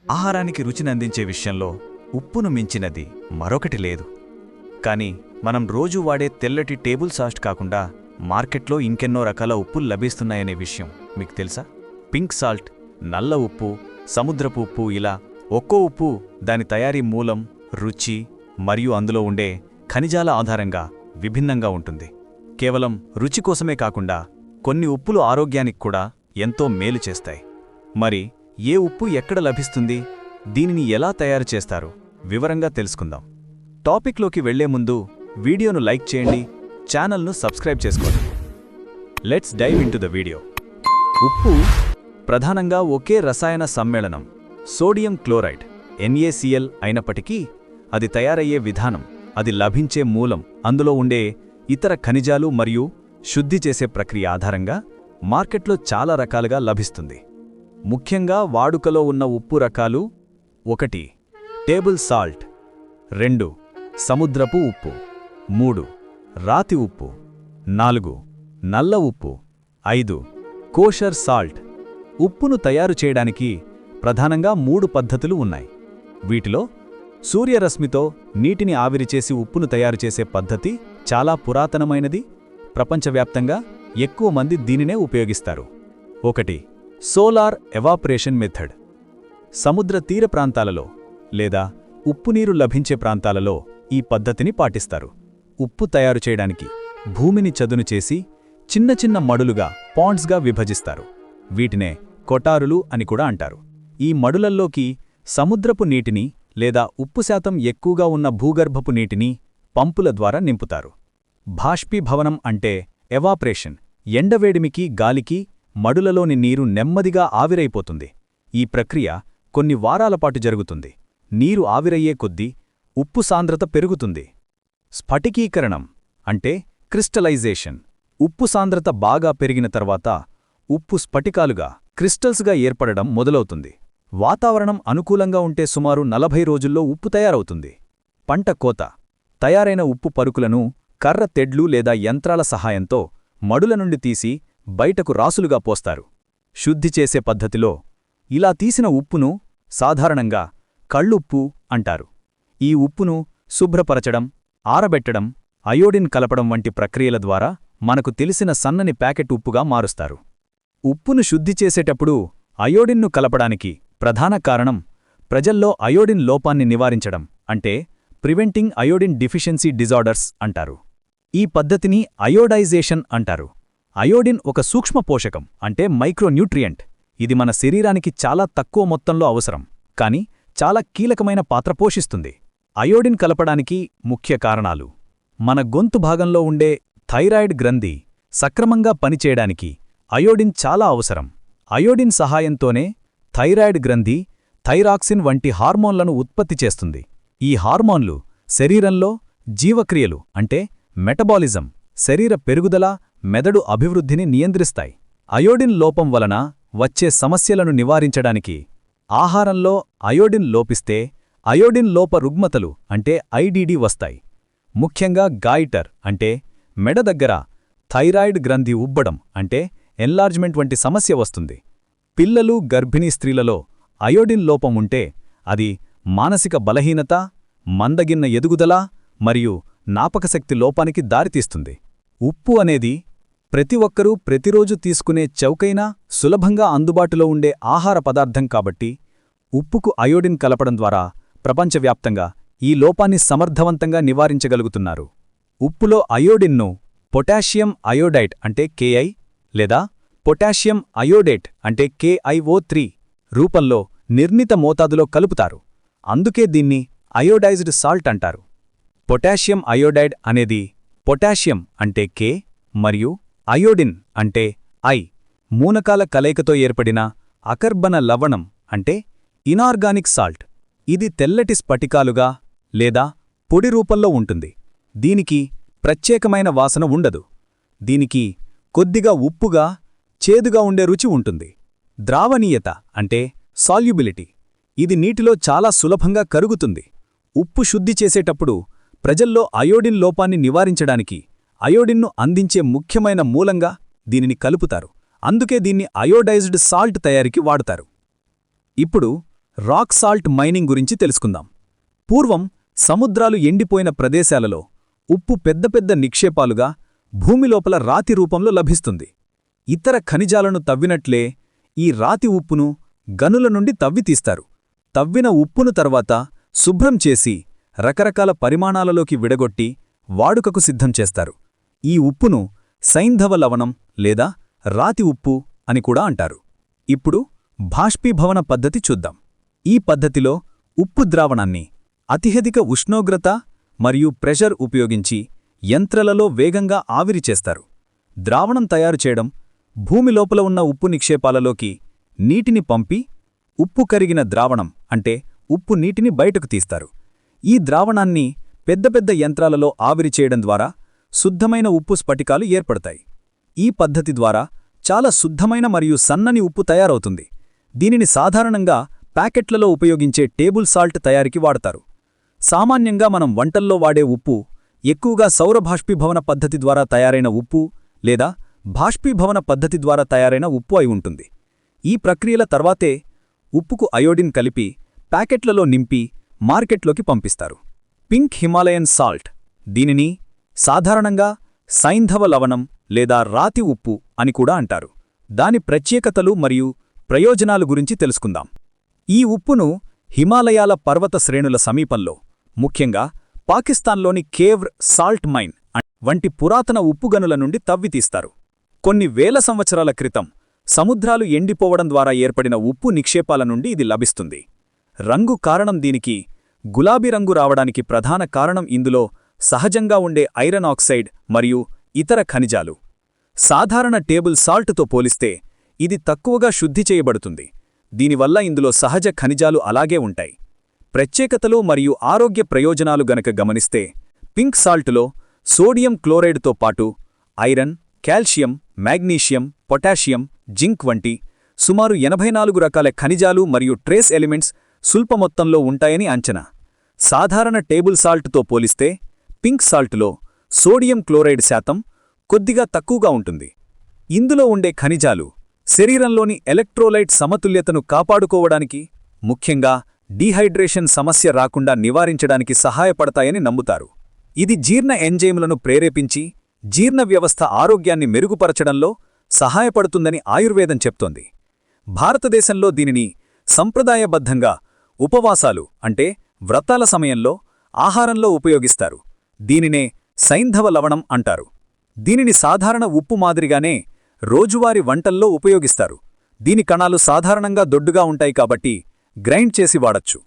ఆహారానికి రుచినందించే విషయంలో ఉప్పును మించినది మరొకటి లేదు. కానీ మనం రోజూ వాడే తెల్లటి టేబుల్ సాల్ట్ కాకుండా మార్కెట్లో ఇంకెన్నో రకాల ఉప్పులు లభిస్తున్నాయనే విషయం మీకు తెలుసా? పింక్ సాల్ట్, నల్ల ఉప్పు, సముద్రపు ఉప్పు, ఇలా ఒక్కో ఉప్పు దాని తయారీ మూలం, రుచి మరియు అందులో ఉండే ఖనిజాల ఆధారంగా విభిన్నంగా ఉంటుంది. కేవలం రుచి కోసమే కాకుండా కొన్ని ఉప్పులు ఆరోగ్యానికి కూడా ఎంతో మేలు చేస్తాయి. మరి ఏ ఉప్పు ఎక్కడ లభిస్తుంది, దీనిని ఎలా తయారు చేస్తారు, వివరంగా తెలుసుకుందాం. టాపిక్లోకి వెళ్లే ముందు వీడియోను లైక్ చేయండి, ఛానల్ను సబ్స్క్రైబ్ చేసుకోండి. Let's dive into the video. ఉప్పు ప్రధానంగా ఒకే రసాయన సమ్మేళనం సోడియం క్లోరైడ్ NaCl అయినప్పటికీ అది తయారయ్యే విధానం, అది లభించే మూలం, అందులో ఉండే ఇతర ఖనిజాలు మరియు శుద్ధి చేసే ప్రక్రియ ఆధారంగా మార్కెట్లో చాలా రకాలుగా లభిస్తుంది. ముఖ్యంగా వాడుకలో ఉన్న ఉప్పు రకాలు: 1 టేబుల్ సాల్ట్, 2 సముద్రపు ఉప్పు, 3 రాతి ఉప్పు, 4 నల్ల ఉప్పు, 5 కోషర్ సాల్ట్. ఉప్పును తయారు చేయడానికి ప్రధానంగా 3 పద్ధతులు ఉన్నాయి. వీటిలో సూర్యరశ్మితో నీటిని ఆవిరిచేసి ఉప్పును తయారు చేసే పద్ధతి చాలా పురాతనమైనది. ప్రపంచవ్యాప్తంగా ఎక్కువ మంది దీనినే ఉపయోగిస్తారు. 1 సోలార్ ఎవాపరేషన్ మెథడ్. సముద్ర తీర ప్రాంతాలలో లేదా ఉప్పునీరు లభించే ప్రాంతాలలో ఈ పద్ధతిని పాటిస్తారు. ఉప్పు తయారు చేయడానికి భూమిని చదును చేసి చిన్న చిన్న మడులుగా, పాండ్స్గా విభజిస్తారు. వీటినే కొటారులు అని కూడా అంటారు. ఈ మడులల్లోకి సముద్రపు నీటిని లేదా ఉప్పు శాతం ఎక్కువగా ఉన్న భూగర్భపు నీటిని పంపుల ద్వారా నింపుతారు. బాష్పీభవనం అంటే ఎవాపరేషన్. ఎండవేడిమికి, గాలికి మడులలోని నీరు నెమ్మదిగా ఆవిరైపోతుంది. ఈ ప్రక్రియ కొన్ని వారాలపాటు జరుగుతుంది. నీరు ఆవిరయ్యే కొద్దీ ఉప్పు సాంద్రత పెరుగుతుంది. స్ఫటికీకరణం అంటే క్రిస్టలైజేషన్. ఉప్పు సాంద్రత బాగా పెరిగిన తర్వాత ఉప్పు స్ఫటికాలుగా, క్రిస్టల్స్గా ఏర్పడడం మొదలవుతుంది. వాతావరణం అనుకూలంగా ఉంటే సుమారు 40 రోజుల్లో ఉప్పు తయారవుతుంది. పంట కోత. తయారైన ఉప్పు పరుకులను కర్ర తెడ్లు లేదా యంత్రాల సహాయంతో మడుల నుండి తీసి బయటకు రాసులుగా పోస్తారు. శుద్ధి చేసే పద్ధతిలో ఇలా తీసిన ఉప్పును సాధారణంగా కళ్ళుప్పు అంటారు. ఈ ఉప్పును శుభ్రపరచడం, ఆరబెట్టడం, అయోడిన్ కలపడం వంటి ప్రక్రియల ద్వారా మనకు తెలిసిన సన్నని ప్యాకెట్ ఉప్పుగా మారుస్తారు. ఉప్పును శుద్ధి చేసేటప్పుడు అయోడిన్ను కలపడానికి ప్రధాన కారణం ప్రజల్లో అయోడిన్ లోపాన్ని నివారించడం, అంటే ప్రివెంటింగ్ అయోడిన్ డిఫిషియన్సీ డిజార్డర్స్ అంటారు. ఈ పద్ధతిని అయోడైజేషన్ అంటారు. అయోడిన్ ఒక సూక్ష్మ పోషకం, అంటే మైక్రోన్యూట్రియంట్. ఇది మన శరీరానికి చాలా తక్కువ మొత్తంలో అవసరం, కానీ చాలా కీలకమైన పాత్ర పోషిస్తుంది. అయోడిన్ కలపడానికి ముఖ్య కారణాలు: మన గొంతు భాగంలో ఉండే థైరాయిడ్ గ్రంథి సక్రమంగా పనిచేయడానికి అయోడిన్ చాలా అవసరం. అయోడిన్ సహాయంతోనే థైరాయిడ్ గ్రంథి థైరాక్సిన్ వంటి హార్మోన్లను ఉత్పత్తి చేస్తుంది. ఈ హార్మోన్లు శరీరంలో జీవక్రియలు, అంటే మెటబాలిజం, శరీర పెరుగుదల, మెదడు అభివృద్ధిని నియంత్రిస్తాయి. అయోడిన్ లోపం వలన వచ్చే సమస్యలను నివారించడానికి ఆహారంలో అయోడిన్ లోపిస్తే అయోడిన్ లోప రుగ్మతలు, అంటే IDD వస్తాయి. ముఖ్యంగా గాయిటర్, అంటే మెడ దగ్గర థైరాయిడ్ గ్రంథి ఉబ్బడం, అంటే ఎన్లార్జ్మెంట్ వంటి సమస్య వస్తుంది. పిల్లలు, గర్భిణీ స్త్రీలలో అయోడిన్ లోపం ఉంటే అది మానసిక బలహీనత, మందగిన్న ఎదుగుదల మరియు జ్ఞాపకశక్తి లోపానికి దారితీస్తుంది. ఉప్పు అనేది ప్రతి ఒక్కరూ ప్రతిరోజు తీసుకునే చౌకైన, సులభంగా అందుబాటులో ఉండే ఆహార పదార్థం కాబట్టి ఉప్పుకు అయోడిన్ కలపడం ద్వారా ప్రపంచవ్యాప్తంగా ఈ లోపాన్ని సమర్థవంతంగా నివారించగలుగుతున్నారు. ఉప్పులో అయోడిన్ను పొటాషియం అయోడైట్, అంటే Ki, లేదా పొటాషియం అయోడేట్, అంటే KiO3 రూపంలో నిర్ణీత మోతాదులో కలుపుతారు. అందుకే దీన్ని అయోడైజ్డ్ సాల్ట్ అంటారు. పొటాషియం అయోడైడ్ అనేది పొటాషియం, అంటే K, మరియు అయోడిన్, అంటే I మూలకాల కలయికతో ఏర్పడిన అకర్బన లవణం, అంటే ఇనార్గానిక్ సాల్ట్. ఇది తెల్లటి స్ఫటికాలుగా లేదా పొడి రూపంలో ఉంటుంది. దీనికి ప్రత్యేకమైన వాసన ఉండదు. దీనికి కొద్దిగా ఉప్పుగా, చేదుగా ఉండే రుచి ఉంటుంది. ద్రావణీయత, అంటే సాల్యుబిలిటీ. ఇది నీటిలో చాలా సులభంగా కరుగుతుంది. ఉప్పు శుద్ధి చేసేటప్పుడు ప్రజల్లో అయోడిన్ లోపాన్ని నివారించడానికి అయోడిన్ను అందించే ముఖ్యమైన మూలంగా దీనిని కలుపుతారు. అందుకే దీన్ని అయోడైజ్డ్ సాల్ట్ తయారీకి వాడుతారు. ఇప్పుడు రాక్ సాల్ట్ మైనింగ్ గురించి తెలుసుకుందాం. పూర్వం సముద్రాలు ఎండిపోయిన ప్రదేశాలలో ఉప్పు పెద్ద పెద్ద నిక్షేపాలుగా భూమిలోపల రాతి రూపంలో లభిస్తుంది. ఇతర ఖనిజాలను తవ్వినట్లే ఈ రాతి ఉప్పును గనుల నుండి తవ్వితీస్తారు. తవ్విన ఉప్పును తర్వాత శుభ్రం చేసి రకరకాల పరిమాణాలలోకి విడగొట్టి వాడుకకు సిద్ధం చేస్తారు. ఈ ఉప్పును సైంధవ లవణం లేదా రాతి ఉప్పు అని కూడా అంటారు. ఇప్పుడు బాష్పీభవన పద్ధతి చూద్దాం. ఈ పద్ధతిలో ఉప్పు ద్రావణాన్ని అత్యధిక ఉష్ణోగ్రత మరియు ప్రెషర్ ఉపయోగించి యంత్రాలలో వేగంగా ఆవిరి చేస్తారు. ద్రావణం తయారు చేయడం భూమి లోపల ఉన్న ఉప్పు నిక్షేపాలలోకి నీటిని పంపి ఉప్పు కరిగిన ద్రావణం అంటే ఉప్పు నీటిని బయటకు తీస్తారు. ఈ ద్రావణాన్ని పెద్ద పెద్ద యంత్రాలలో ఆవిరి చేయడం ద్వారా శుద్ధమైన ఉప్పు స్ఫటికాలు ఏర్పడతాయి. ఈ పద్ధతి ద్వారా చాలా శుద్ధమైన మరియు సన్నని ఉప్పు తయారవుతుంది. దీనిని సాధారణంగా ప్యాకెట్లలో ఉపయోగించే టేబుల్ సాల్ట్ తయారీకి వాడతారు. సామాన్యంగా మనం వంటల్లో వాడే ఉప్పు ఎక్కువగా సౌర బాష్పీభవన పద్ధతి ద్వారా తయారైన ఉప్పు లేదా బాష్పీభవన పద్ధతి ద్వారా తయారైన ఉప్పు అయి ఉంటుంది. ఈ ప్రక్రియల తర్వాతే ఉప్పుకు అయోడిన్ కలిపి ప్యాకెట్లలో నింపి మార్కెట్లోకి పంపిస్తారు. పింక్ హిమాలయన్ సాల్ట్, దీనిని సాధారణంగా సైంధవ లవణం లేదా రాతి ఉప్పు అని కూడా అంటారు. దాని ప్రత్యేకతలు మరియు ప్రయోజనాలు గురించి తెలుసుకుందాం. ఈ ఉప్పును హిమాలయాల పర్వత శ్రేణుల సమీపంలో, ముఖ్యంగా పాకిస్తాన్లోని కేవ్ర్ సాల్ట్ మైన్ వంటి పురాతన ఉప్పుగనుల నుండి తవ్వితీస్తారు. కొన్ని వేల సంవత్సరాల క్రితం సముద్రాలు ఎండిపోవడం ద్వారా ఏర్పడిన ఉప్పు నిక్షేపాల నుండి ఇది లభిస్తుంది. రంగు కారణం దీనికి గులాబీ రంగు రావడానికి ప్రధాన కారణం ఇందులో సహజంగా ఉండే ఐరన్ ఆక్సైడ్ మరియు ఇతర ఖనిజాలు. సాధారణ టేబుల్ సాల్ట్తో పోలిస్తే ఇది తక్కువగా శుద్ధి చేయబడుతుంది. దీనివల్ల ఇందులో సహజ ఖనిజాలు అలాగే ఉంటాయి. ప్రత్యేకతలు మరియు ఆరోగ్య ప్రయోజనాలు గనక గమనిస్తే పింక్ సాల్టులో సోడియం క్లోరైడ్తో పాటు iron, calcium, magnesium, potassium, zinc వంటి సుమారు 84 రకాల ఖనిజాలు మరియు ట్రేస్ ఎలిమెంట్స్ స్వల్ప మొత్తంలో ఉంటాయని అంచనా. సాధారణ టేబుల్ సాల్ట్తో పోలిస్తే పింక్ సాల్టులో సోడియం క్లోరైడ్ శాతం కొద్దిగా తక్కువగా ఉంటుంది. ఇందులో ఉండే ఖనిజాలు శరీరంలోని ఎలక్ట్రోలైట్ సమతుల్యతను కాపాడుకోవడానికి, ముఖ్యంగా డీహైడ్రేషన్ సమస్య రాకుండా నివారించడానికి సహాయపడతాయని నమ్ముతారు. ఇది జీర్ణ ఎంజైములను ప్రేరేపించి జీర్ణ వ్యవస్థ ఆరోగ్యాన్ని మెరుగుపరచడంలో సహాయపడుతుందని ఆయుర్వేదం చెప్తోంది. భారతదేశంలో దీనిని సంప్రదాయబద్ధంగా ఉపవాసాలు అంటే వ్రతాల సమయంలో ఆహారంలో ఉపయోగిస్తారు. దీనినే సైంధవ లవణం అంటారు. దీనిని సాధారణ ఉప్పు మాదిరిగానే రోజువారీ వంటల్లో ఉపయోగిస్తారు. దీని కణాలు సాధారణంగా దొడ్డుగా ఉంటాయి కాబట్టి గ్రైండ్ చేసి వాడచ్చు.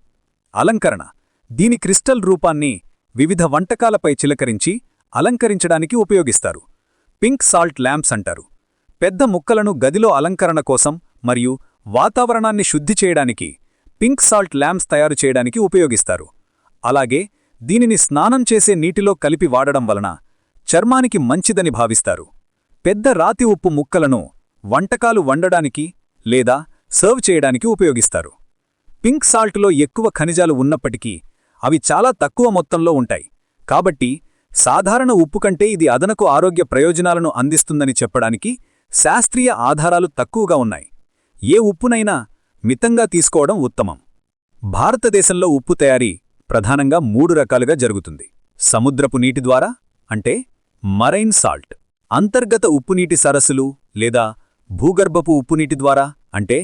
అలంకరణ, దీని క్రిస్టల్ రూపాన్ని వివిధ వంటకాలపై చిలకరించి అలంకరించడానికి ఉపయోగిస్తారు. పింక్ సాల్ట్ ల్యాంప్స్ అంటారు. పెద్ద ముక్కలను గదిలో అలంకరణ కోసం మరియు వాతావరణాన్ని శుద్ధి చేయడానికి పింక్ సాల్ట్ ల్యాంప్స్ తయారు చేయడానికి ఉపయోగిస్తారు. అలాగే దీనిని స్నానం చేసే నీటిలో కలిపి వాడడం వలన చర్మానికి మంచిదని భావిస్తారు. పెద్ద రాతి ఉప్పు ముక్కలను వంటకాలు వండడానికి లేదా సర్వ్ చేయడానికి ఉపయోగిస్తారు. పింక్ సాల్ట్లో ఎక్కువ ఖనిజాలు ఉన్నప్పటికీ అవి చాలా తక్కువ మొత్తంలో ఉంటాయి. కాబట్టి సాధారణ ఉప్పు కంటే ఇది అదనపు ఆరోగ్య ప్రయోజనాలను అందిస్తుందని చెప్పడానికి శాస్త్రీయ ఆధారాలు తక్కువగా ఉన్నాయి. ఏ ఉప్పునైనా మితంగా తీసుకోవడం ఉత్తమం. భారతదేశంలో ఉప్పు తయారీ ప్రధానంగా 3 రకాలుగా జరుగుతుంది. సముద్రపు నీటి ద్వారా అంటే మరైన్ సాల్ట్, అంతర్గత ఉప్పునీటి సరస్సులు లేదా భూగర్భపు ఉప్పునీటి ద్వారా అంటే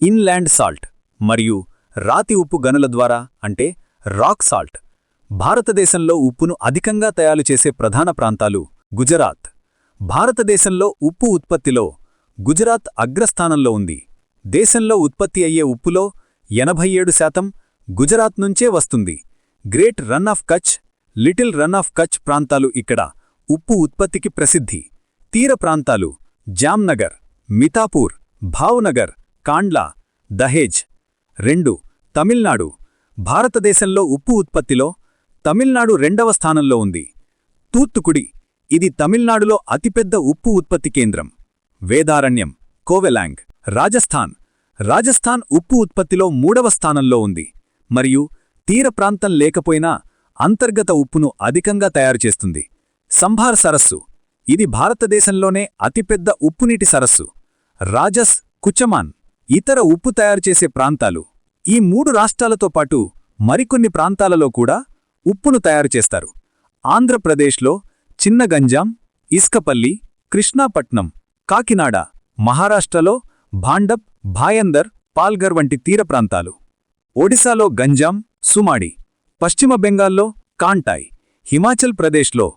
ఇన్లాండ్ సాల్ట్, మరియు రాతి ఉప్పు గనుల ద్వారా అంటే రాక్ సాల్ట్. భారతదేశంలో ఉప్పును అధికంగా తయారు చేసే ప్రధాన ప్రాంతాలు గుజరాత్. భారతదేశంలో ఉప్పు ఉత్పత్తిలో గుజరాత్ అగ్రస్థానంలో ఉంది. దేశంలో ఉత్పత్తి అయ్యే ఉప్పులో 87% గుజరాత్ నుంచే వస్తుంది. Great run of Kutch, little run of Kutch ప్రాంతాలు ఇక్కడ ఉప్పు ఉత్పత్తికి ప్రసిద్ధి. తీర ప్రాంతాలు జామ్నగర్, మితాపూర్, భావ్నగర్, కాండ్లా, దహేజ్. 2. తమిళనాడు. భారతదేశంలో ఉప్పు ఉత్పత్తిలో తమిళనాడు 2వ స్థానంలో ఉంది. తూత్తుకుడి, ఇది తమిళనాడులో అతిపెద్ద ఉప్పు ఉత్పత్తి కేంద్రం. వేదారణ్యం, కోవెలాంగ్. రాజస్థాన్. రాజస్థాన్ ఉప్పు ఉత్పత్తిలో 3వ స్థానంలో ఉంది మరియు తీర ప్రాంతం లేకపోయినా అంతర్గత ఉప్పును అధికంగా తయారుచేస్తుంది. సంభార్ సరస్సు, ఇది భారతదేశంలోనే అతిపెద్ద ఉప్పునీటి సరస్సు. రాజస్, కుచమాన్. ఇతర ఉప్పు తయారుచేసే ప్రాంతాలు ఈ 3 రాష్ట్రాలతో పాటు మరికొన్ని ప్రాంతాలలో కూడా ఉప్పును తయారు చేస్తారు. ఆంధ్రప్రదేశ్లో చిన్నగంజాం, ఇస్కపల్లి, కృష్ణాపట్నం, కాకినాడ, మహారాష్ట్రలో భాండప్, భాయందర్, పాల్ఘర్ వంటి తీర ప్రాంతాలు, ఒడిశాలో గంజాం, సుమాడి, పశ్చిమ బెంగాల్లో కాంటాయ్, హిమాచల్ ప్రదేశ్లో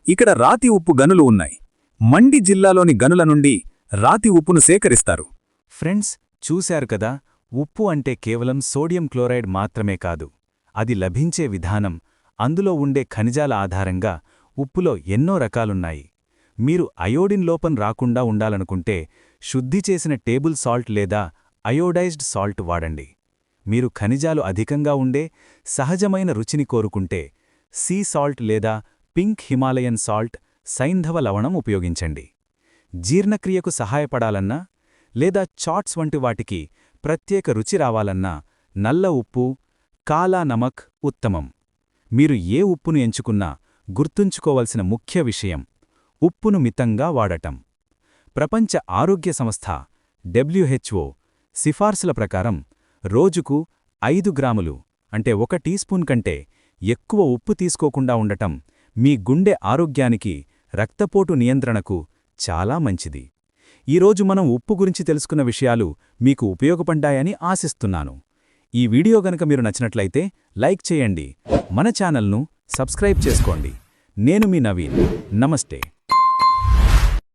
ఇక్కడ రాతి ఉప్పు గనులు ఉన్నాయి. మండి జిల్లాలోని గనుల నుండి రాతి ఉప్పును సేకరిస్తారు. ఫ్రెండ్స్, చూశారు కదా, ఉప్పు అంటే కేవలం సోడియం క్లోరైడ్ మాత్రమే కాదు. అది లభించే విధానం, అందులో ఉండే ఖనిజాల ఆధారంగా ఉప్పులో ఎన్నో రకాలున్నాయి. మీరు అయోడిన్ లోపం రాకుండా ఉండాలనుకుంటే శుద్ధి చేసిన టేబుల్ సాల్ట్ లేదా అయోడైజ్డ్ సాల్ట్ వాడండి. మీరు ఖనిజాలు అధికంగా ఉండే సహజమైన రుచిని కోరుకుంటే సీ సాల్ట్ లేదా పింక్ హిమాలయన్ సాల్ట్, సైంధవ లవణం ఉపయోగించండి. జీర్ణక్రియకు సహాయపడాలన్నా లేదా చాట్స్ వంటి వాటికి ప్రత్యేక రుచి రావాలన్నా నల్ల ఉప్పు, కాలా నమక్ ఉత్తమం. మీరు ఏ ఉప్పును ఎంచుకున్నా గుర్తుంచుకోవలసిన ముఖ్య విషయం ఉప్పును మితంగా వాడటం. ప్రపంచ ఆరోగ్య సంస్థ WHO సిఫార్సుల ప్రకారం రోజుకు 5 గ్రాములు అంటే 1 టీ స్పూన్ కంటే ఎక్కువ ఉప్పు తీసుకోకుండా ఉండటం మీ గుండె ఆరోగ్యానికి, రక్తపోటు నియంత్రణకు చాలా మంచిది. ఈరోజు మనం ఉప్పు గురించి తెలుసుకున్న విషయాలు మీకు ఉపయోగపడ్డాయని ఆశిస్తున్నాను. ఈ వీడియో గనుక మీరు నచ్చినట్లయితే లైక్ చేయండి, మన ఛానల్ను సబ్స్క్రైబ్ చేసుకోండి. నేను మీ నవీన్. నమస్తే.